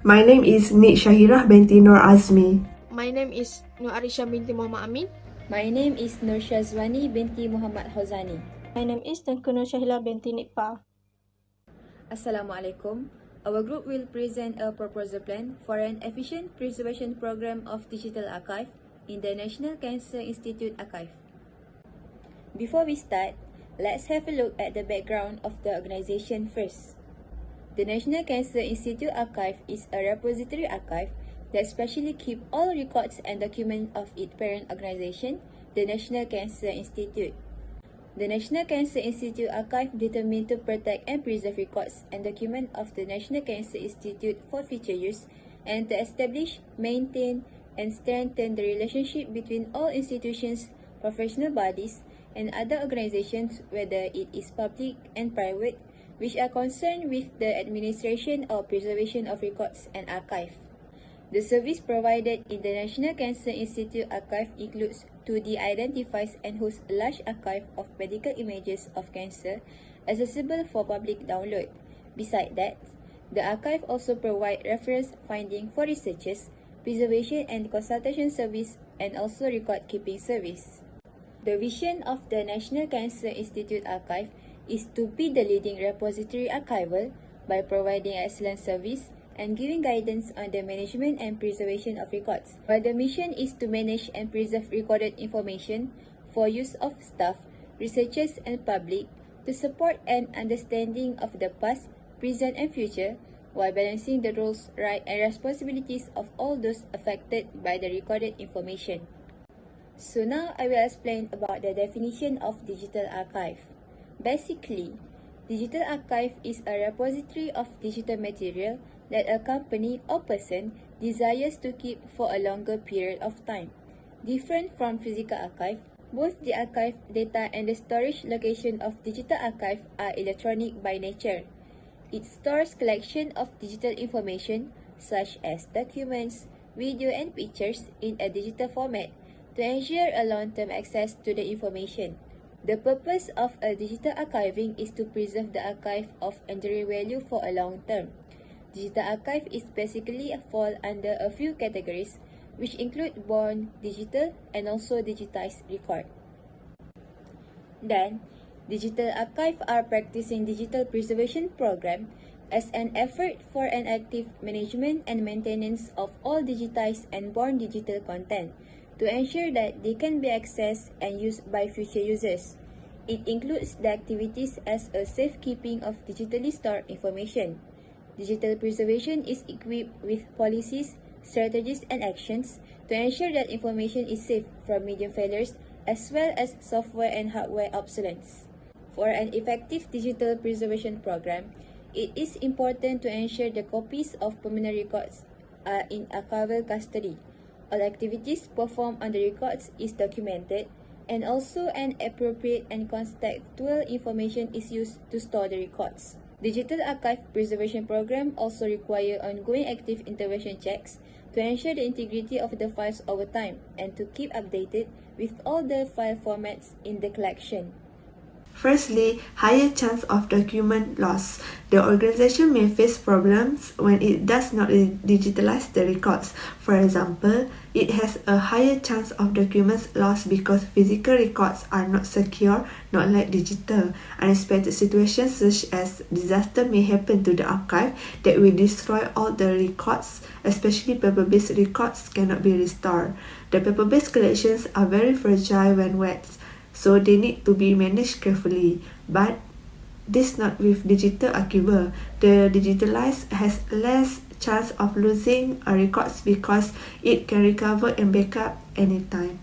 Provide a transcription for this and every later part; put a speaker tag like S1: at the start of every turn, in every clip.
S1: My name is Nik Shahirah binti Nur Azmi.
S2: My name is Nur Arisha binti Muhammad Amin.
S3: My name is Nur Shazwani binti Muhammad Hozani.
S4: My name is Tengku Nur Shahila binti Nikpa.
S3: Assalamualaikum. Our group will present a proposal plan for an efficient preservation program of digital archive in the National Cancer Institute Archive. Before we start, let's have a look at the background of the organization first. The National Cancer Institute Archive is a repository archive that specially keeps all records and documents of its parent organization, the National Cancer Institute. The National Cancer Institute Archive determined to protect and preserve records and documents of the National Cancer Institute for future use and to establish, maintain, and strengthen the relationship between all institutions, professional bodies, and other organizations, whether it is public and private, which are concerned with the administration or preservation of records and archive. The service provided in the National Cancer Institute Archive includes 2D identifies and hosts a large archive of medical images of cancer accessible for public download. Besides that, the archive also provides reference finding for researchers, preservation and consultation service, and also record-keeping service. The vision of the National Cancer Institute Archive is to be the leading repository archival by providing excellent service and giving guidance on the management and preservation of records. While the mission is to manage and preserve recorded information for use of staff, researchers, and public to support an understanding of the past, present, and future, while balancing the roles, rights, and responsibilities of all those affected by the recorded information. So now I will explain about the definition of digital archive. Basically, digital archive is a repository of digital material that a company or person desires to keep for a longer period of time. Different from physical archive, both the archive data and the storage location of digital archive are electronic by nature. It stores collection of digital information such as documents, video and pictures in a digital format to ensure a long-term access to the information. The purpose of a digital archiving is to preserve the archive of enduring value for a long term. Digital archive is basically fall under a few categories, which include born digital and also digitized record. Then, digital archive are practicing digital preservation program as an effort for an active management and maintenance of all digitized and born digital content to ensure that they can be accessed and used by future users. It includes the activities as a safekeeping of digitally stored information. Digital preservation is equipped with policies, strategies, and actions to ensure that information is safe from medium failures as well as software and hardware obsolescence. For an effective digital preservation program, it is important to ensure the copies of permanent records are in archival custody. All activities performed on the records is documented, and also an appropriate and contextual information is used to store the records. Digital archive preservation program also require ongoing active intervention checks to ensure the integrity of the files over time and to keep updated with all the file formats in the collection.
S1: Firstly, higher chance of document loss. The organization may face problems when it does not digitalize the records. For example, it has a higher chance of documents lost because physical records are not secure, not like digital. Unexpected situations such as disaster may happen to the archive that will destroy all the records, especially paper-based records cannot be restored. The paper-based collections are very fragile when wet, so they need to be managed carefully. But this not with digital archival. The digitalized has less chance of losing a records because it can recover and backup anytime.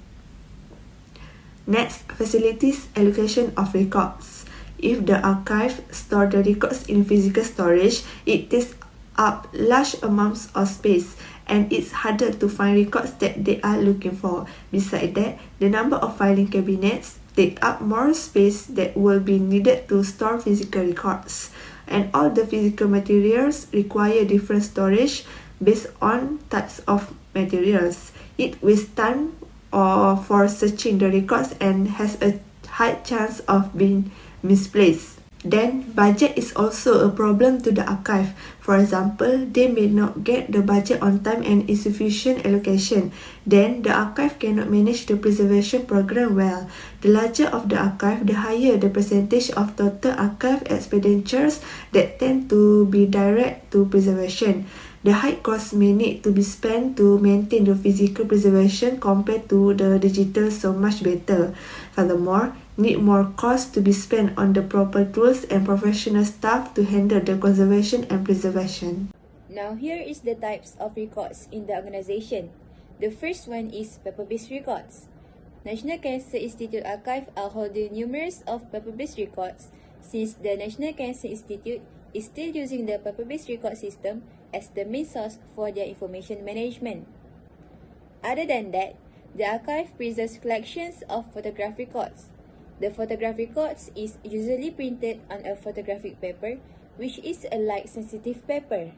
S1: Next, facilities allocation of records. If the archive store the records in physical storage, it takes up large amounts of space and it's harder to find records that they are looking for. Besides that, the number of filing cabinets take up more space that will be needed to store physical records, and all the physical materials require different storage based on types of materials. It wastes time for searching the records and has a high chance of being misplaced. Then, budget is also a problem to the archive. For example, they may not get the budget on time and insufficient allocation. Then, the archive cannot manage the preservation program well. The larger of the archive, the higher the percentage of total archive expenditures that tend to be direct to preservation. The high cost may need to be spent to maintain the physical preservation compared to the digital so much better. Furthermore, need more cost to be spent on the proper tools and professional staff to handle the conservation and preservation.
S3: Now here is the types of records in the organization. The first one is paper-based records. National Cancer Institute Archive are holding numerous of paper-based records since the National Cancer Institute is still using the paper-based record system as the main source for their information management. Other than that, the archive preserves collections of photograph records. The photograph records is usually printed on a photographic paper, which is a light-sensitive paper.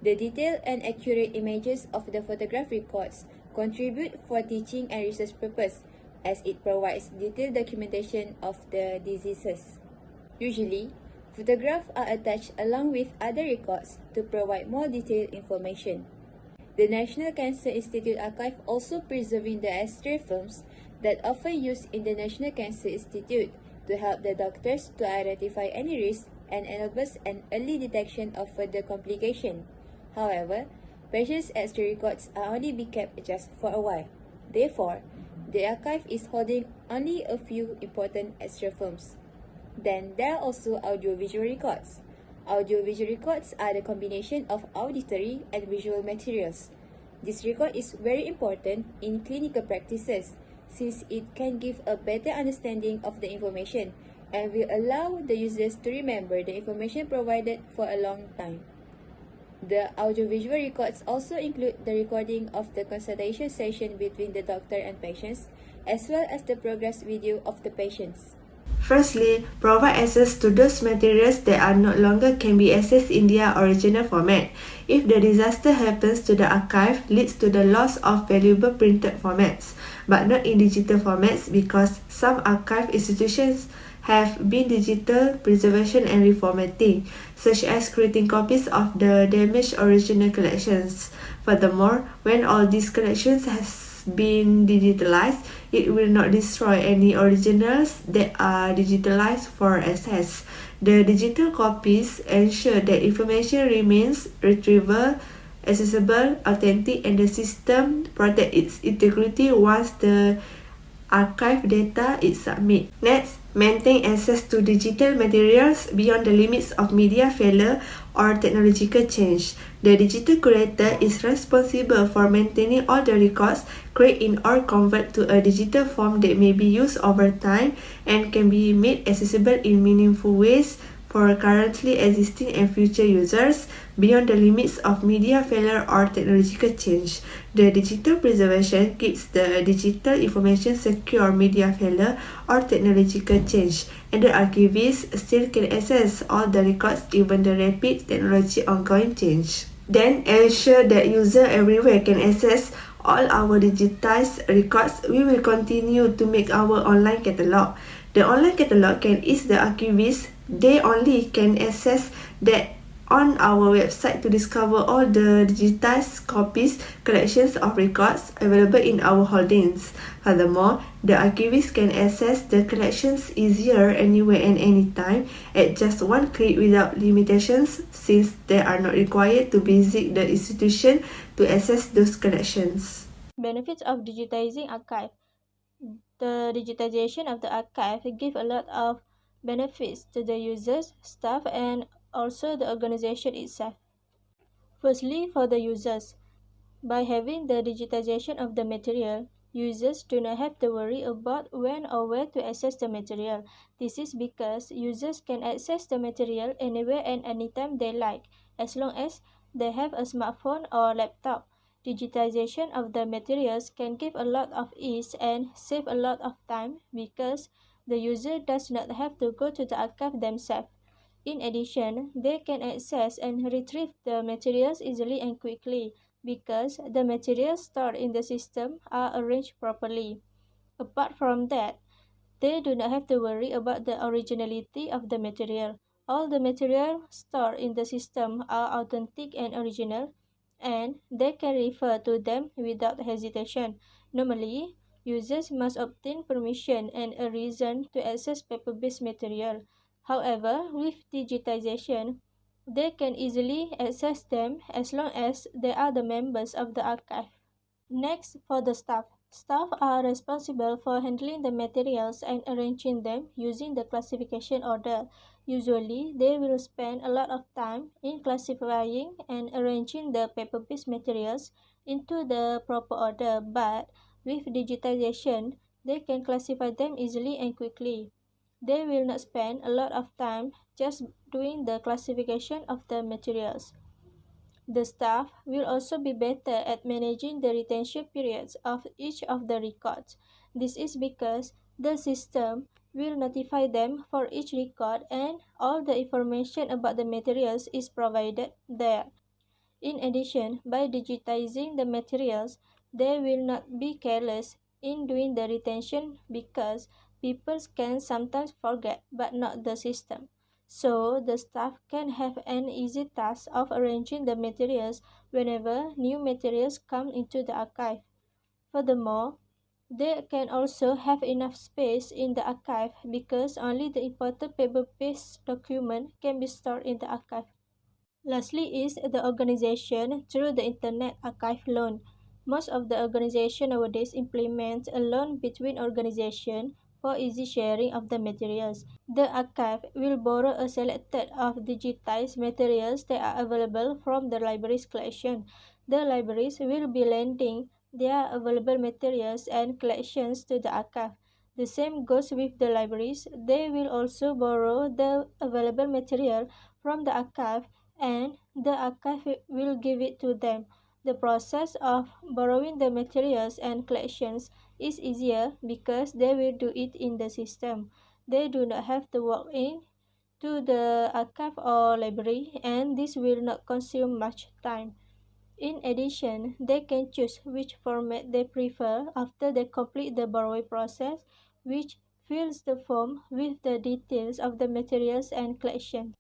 S3: The detailed and accurate images of the photograph records contribute for teaching and research purpose, as it provides detailed documentation of the diseases. Usually, photographs are attached along with other records to provide more detailed information. The National Cancer Institute Archive also preserving the X-ray films that often used in the National Cancer Institute to help the doctors to identify any risk and enables an early detection of further complication. However, patients' X-ray records are only be kept just for a while. Therefore, the archive is holding only a few important X-ray films. Then there are also audiovisual records. Audiovisual records are the combination of auditory and visual materials. This record is very important in clinical practices since it can give a better understanding of the information and will allow the users to remember the information provided for a long time. The audiovisual records also include the recording of the consultation session between the doctor and patients, as well as the progress video of the patients.
S1: Firstly, provide access to those materials that are no longer can be accessed in their original format. If the disaster happens to the archive, leads to the loss of valuable printed formats, but not in digital formats because some archive institutions have been digital preservation and reformatting, such as creating copies of the damaged original collections. Furthermore, when all these collections has been digitalized, it will not destroy any originals that are digitalized for access. The digital copies ensure that information remains retrievable, accessible, authentic, and the system protects its integrity once the archive data is submitted. Next, maintain access to digital materials beyond the limits of media failure or technological change. The digital curator is responsible for maintaining all the records created in or convert to a digital form that may be used over time and can be made accessible in meaningful ways for currently existing and future users beyond the limits of media failure or technological change. The digital preservation keeps the digital information secure media failure or technological change, and the archivist still can access all the records even the rapid technology ongoing change. Then ensure that users everywhere can access all our digitized records. We will continue to make our online catalog. The online catalog can ease the archivist. They only can access that on our website to discover all the digitized copies, collections of records available in our holdings. Furthermore, the archivist can access the collections easier anywhere and anytime at just one click without limitations since they are not required to visit the institution to access those collections.
S4: Benefits of digitizing archive. The digitization of the archive gives a lot of benefits to the users, staff, and also the organization itself. Firstly, for the users, by having the digitization of the material, users do not have to worry about when or where to access the material. This is because users can access the material anywhere and anytime they like, as long as they have a smartphone or laptop. Digitization of the materials can give a lot of ease and save a lot of time because the user does not have to go to the archive themselves. In addition, they can access and retrieve the materials easily and quickly because the materials stored in the system are arranged properly. Apart from that, They do not have to worry about the originality of the material. All the material stored in the system are authentic and original, and they can refer to them without hesitation. Normally, users must obtain permission and a reason to access paper-based material. However, with digitization, they can easily access them as long as they are the members of the archive. Next, for the staff. Staff are responsible for handling the materials and arranging them using the classification order. Usually, they will spend a lot of time in classifying and arranging the paper-based materials into the proper order, but with digitization, they can classify them easily and quickly. They will not spend a lot of time just doing the classification of the materials. The staff will also be better at managing the retention periods of each of the records. This is because the system will notify them for each record and all the information about the materials is provided there. In addition, by digitizing the materials, they will not be careless in doing the retention because people can sometimes forget, but not the system. So, the staff can have an easy task of arranging the materials whenever new materials come into the archive. Furthermore, they can also have enough space in the archive because only the important paper-based document can be stored in the archive. Lastly is the organization through the Internet Archive loan. Most of the organization nowadays implement a loan between organizations for easy sharing of the materials. The archive will borrow a selected of digitized materials that are available from the library's collection. The libraries will be lending their available materials and collections to the archive. The same goes with the libraries. They will also borrow the available material from the archive and the archive will give it to them. The process of borrowing the materials and collections is easier because they will do it in the system. They do not have to walk in to the archive or library, and this will not consume much time. In addition, they can choose which format they prefer after they complete the borrowing process, which fills the form with the details of the materials and collection.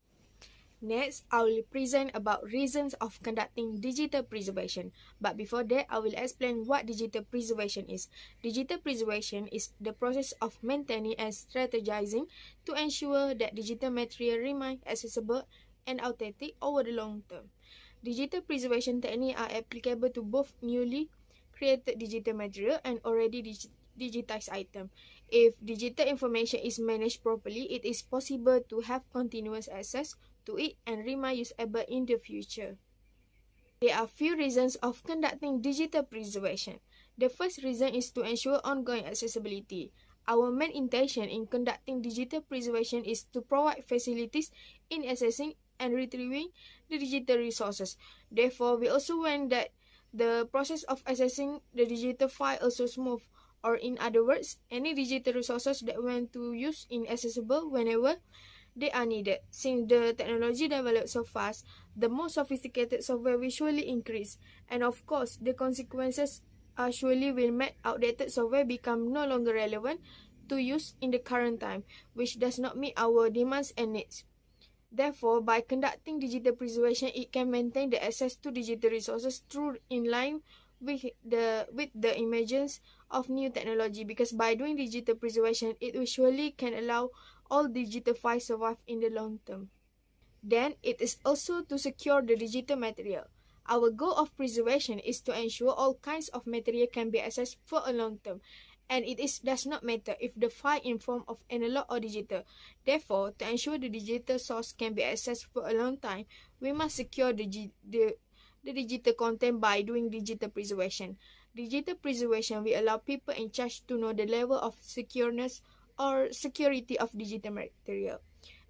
S2: Next, I will present about reasons of conducting digital preservation. But before that, I will explain what digital preservation is. Digital preservation is the process of maintaining and strategizing to ensure that digital material remain accessible and authentic over the long term. Digital preservation techniques are applicable to both newly created digital material and already digitized item. If digital information is managed properly, it is possible to have continuous access to it and remain usable in the future. There are few reasons of conducting digital preservation. The first reason is to ensure ongoing accessibility. Our main intention in conducting digital preservation is to provide facilities in accessing and retrieving the digital resources. Therefore, we also want that the process of accessing the digital file also smooth, or in other words, any digital resources that want to use in accessible whenever they are needed. Since the technology develops so fast, the more sophisticated software will surely increase, and of course, the consequences are surely will make outdated software become no longer relevant to use in the current time, which does not meet our demands and needs. Therefore, by conducting digital preservation, it can maintain the access to digital resources through in line with the emergence of new technology, because by doing digital preservation, it will surely can allow all digital files survive in the long term. Then, it is also to secure the digital material. Our goal of preservation is to ensure all kinds of material can be accessed for a long term, and does not matter if the file in form of analog or digital. Therefore, to ensure the digital source can be accessed for a long time, we must secure the digital content by doing digital preservation. Digital preservation will allow people in charge to know the level of secureness or security of digital material.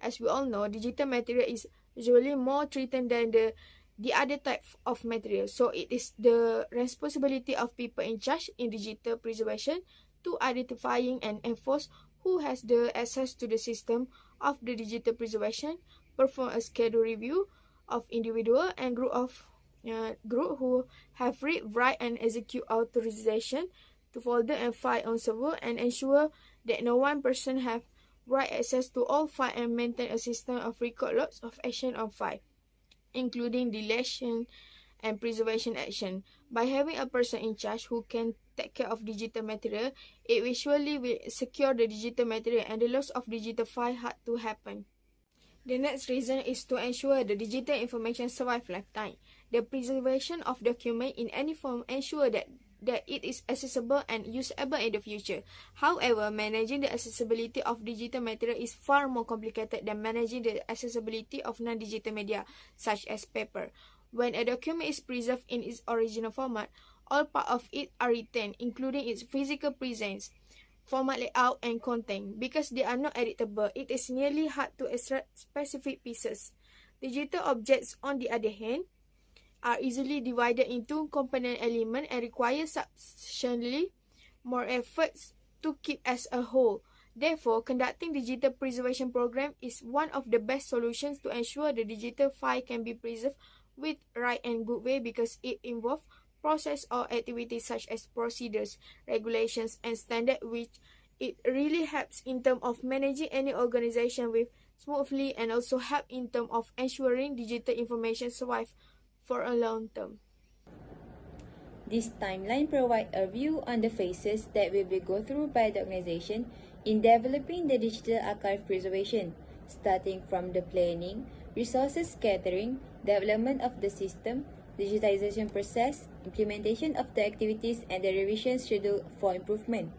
S2: As we all know, digital material is usually more threatened than the other type of material. So it is the responsibility of people in charge in digital preservation to identifying and enforce who has the access to the system of the digital preservation, perform a schedule review of individual and group who have read, write, and execute authorization to folder and file on server, and ensure that no one person have right access to all file and maintain a system of record lots of action of file, including deletion and preservation action. By having a person in charge who can take care of digital material, it visually will secure the digital material and the loss of digital file had to happen. The next reason is to ensure the digital information survive lifetime. The preservation of document in any form ensure that it is accessible and usable in the future. However, managing the accessibility of digital material is far more complicated than managing the accessibility of non-digital media, such as paper. When a document is preserved in its original format, all parts of it are retained, including its physical presence, format layout, and content. Because they are not editable, it is nearly hard to extract specific pieces. Digital objects, on the other hand, are easily divided into component elements and require substantially more efforts to keep as a whole. Therefore, conducting digital preservation program is one of the best solutions to ensure the digital file can be preserved with right and good way, because it involves process or activities such as procedures, regulations, and standard, which it really helps in terms of managing any organization with smoothly, and also help in terms of ensuring digital information survive for a long term.
S3: This timeline provides a view on the phases that will be go through by the organization in developing the digital archive preservation, starting from the planning, resources gathering, development of the system, digitization process, implementation of the activities, and the revision schedule for improvement.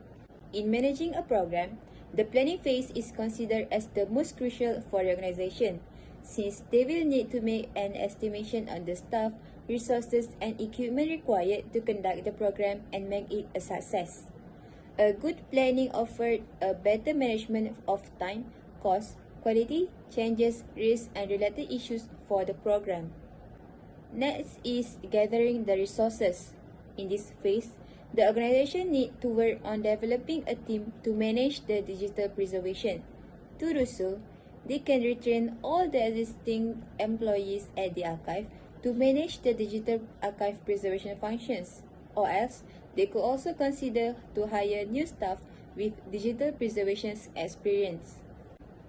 S3: In managing a program, the planning phase is considered as the most crucial for the organization, since they will need to make an estimation on the staff, resources, and equipment required to conduct the program and make it a success. A good planning offers a better management of time, cost, quality, changes, risks, and related issues for the program. Next is gathering the resources. In this phase, the organization needs to work on developing a team to manage the digital preservation. To do so, they can retrain all the existing employees at the archive to manage the digital archive preservation functions, or else they could also consider to hire new staff with digital preservation experience.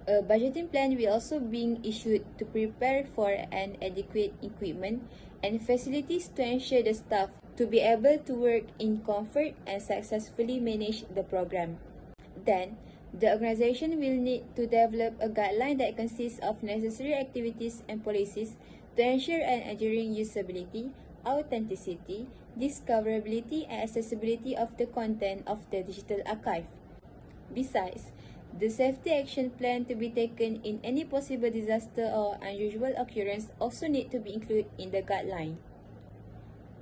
S3: A budgeting plan will also be issued to prepare for an adequate equipment and facilities to ensure the staff to be able to work in comfort and successfully manage the program. Then, the organization will need to develop a guideline that consists of necessary activities and policies to ensure an enduring usability, authenticity, discoverability, and accessibility of the content of the digital archive. Besides, the safety action plan to be taken in any possible disaster or unusual occurrence also need to be included in the guideline.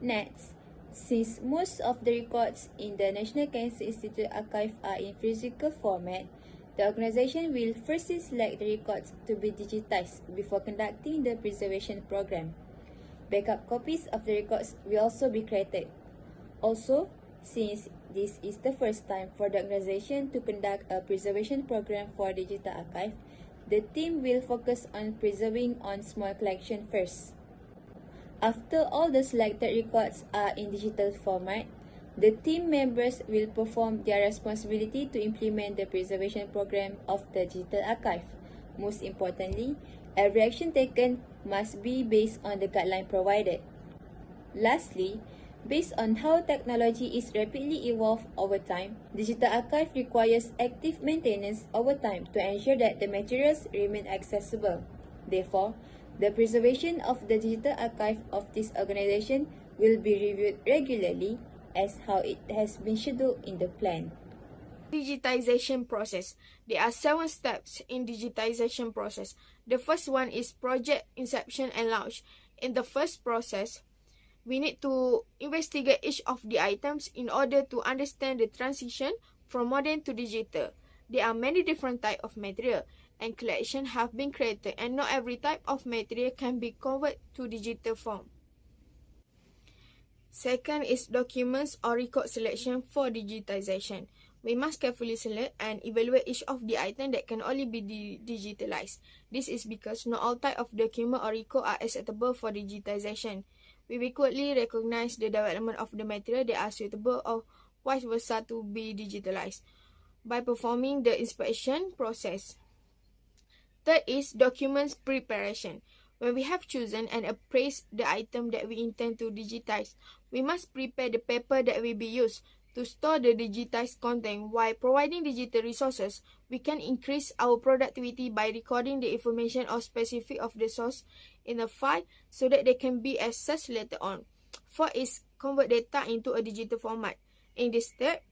S3: Next, since most of the records in the National Cancer Institute archive are in physical format, the organization will firstly select the records to be digitized before conducting the preservation program. Backup copies of the records will also be created. Also, since this is the first time for the organization to conduct a preservation program for digital archive, the team will focus on preserving on small collection first. After all the selected records are in digital format, the team members will perform their responsibility to implement the preservation program of the digital archive. Most importantly, every action taken must be based on the guideline provided. Lastly, based on how technology is rapidly evolved over time, digital archive requires active maintenance over time to ensure that the materials remain accessible. Therefore, the preservation of the digital archive of this organization will be reviewed regularly as how it has been scheduled in the plan.
S2: Digitization process. There are 7 steps in digitization process. The first one is project inception and launch. In the first process, we need to investigate each of the items in order to understand the transition from modern to digital. There are many different types of material, and collection have been created, and not every type of material can be converted to digital form. Second is documents or record selection for digitization. We must carefully select and evaluate each of the items that can only be digitalized. This is because not all types of document or record are acceptable for digitization. We will quickly recognize the development of the material that are suitable or vice versa to be digitalized. by performing the inspection process. Third is documents preparation. When we have chosen and appraised the item that we intend to digitize, we must prepare the paper that will be used to store the digitized content. While providing digital resources, we can increase our productivity by recording the information or specific of the source in a file so that they can be accessed later on. Fourth is convert data into a digital format. In this step,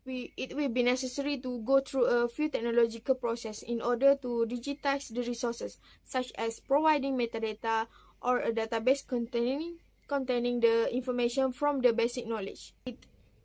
S2: it will be necessary to go through a few technological processes in order to digitize the resources, such as providing metadata or a database containing the information from the basic knowledge.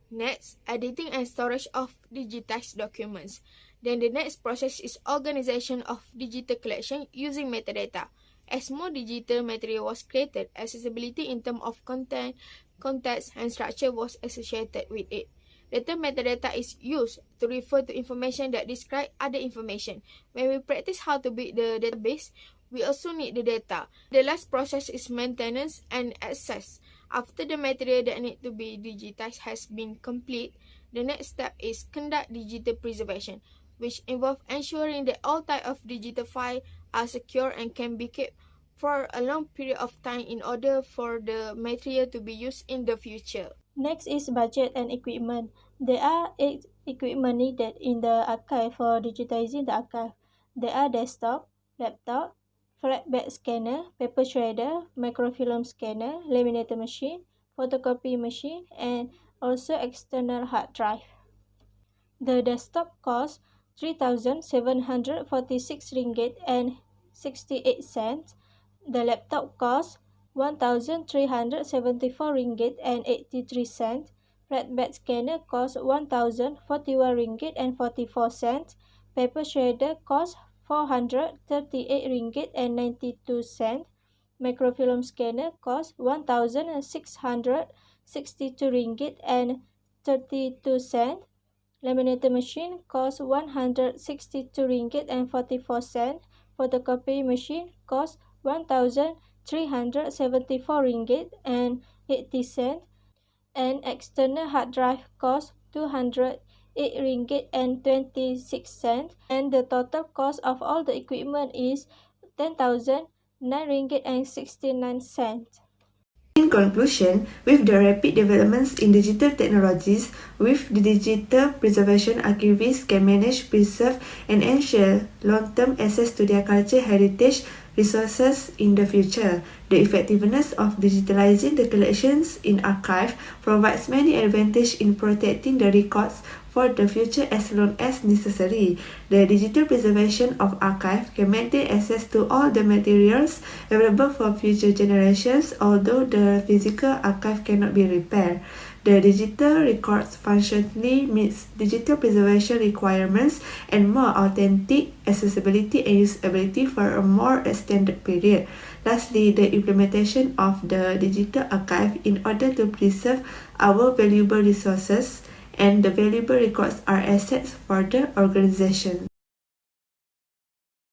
S2: Next, editing and storage of digitized documents. Then the next process is organization of digital collection using metadata. As more digital material was created, accessibility in terms of content, context, and structure was associated with it. The term metadata is used to refer to information that describe other information. When we practice how to build the database, we also need the data. The last process is maintenance and access. After the material that need to be digitized has been complete, the next step is conduct digital preservation, which involves ensuring that all types of digital files are secure and can be kept for a long period of time in order for the material to be used in the future.
S4: Next is budget and equipment. There are 8 equipment needed in the archive for digitizing the archive. There are desktop, laptop, flatbed scanner, paper shredder, microfilm scanner, laminator machine, photocopy machine, and also external hard drive. The desktop costs 3,746 ringgit and 68 cents. The laptop costs 1,374 ringgit and 83 cents. Flatbed scanner costs 1,041 ringgit and 44 cents. Paper shredder costs 438 ringgit and 92 cents. Microfilm scanner costs 1,662 ringgit and 32 cents. Laminator machine costs 162 ringgit and 44 cents. Photocopy machine costs 1,374 ringgit and 80 cents. And external hard drive costs 208 ringgit and 26 cents. And the total cost of all the equipment is 10,009 ringgit and 69 cents.
S1: In conclusion, with the rapid developments in digital technologies, with the digital preservation, archivists can manage, preserve, and ensure long-term access to their cultural heritage resources in the future. The effectiveness of digitalizing the collections in archive provides many advantages in protecting the records for the future as long as necessary. The digital preservation of archive can maintain access to all the materials available for future generations, although the physical archive cannot be repaired. The digital records functionally meets digital preservation requirements and more authentic accessibility and usability for a more extended period. Lastly, the implementation of the digital archive in order to preserve our valuable resources and the valuable records are assets for the organization.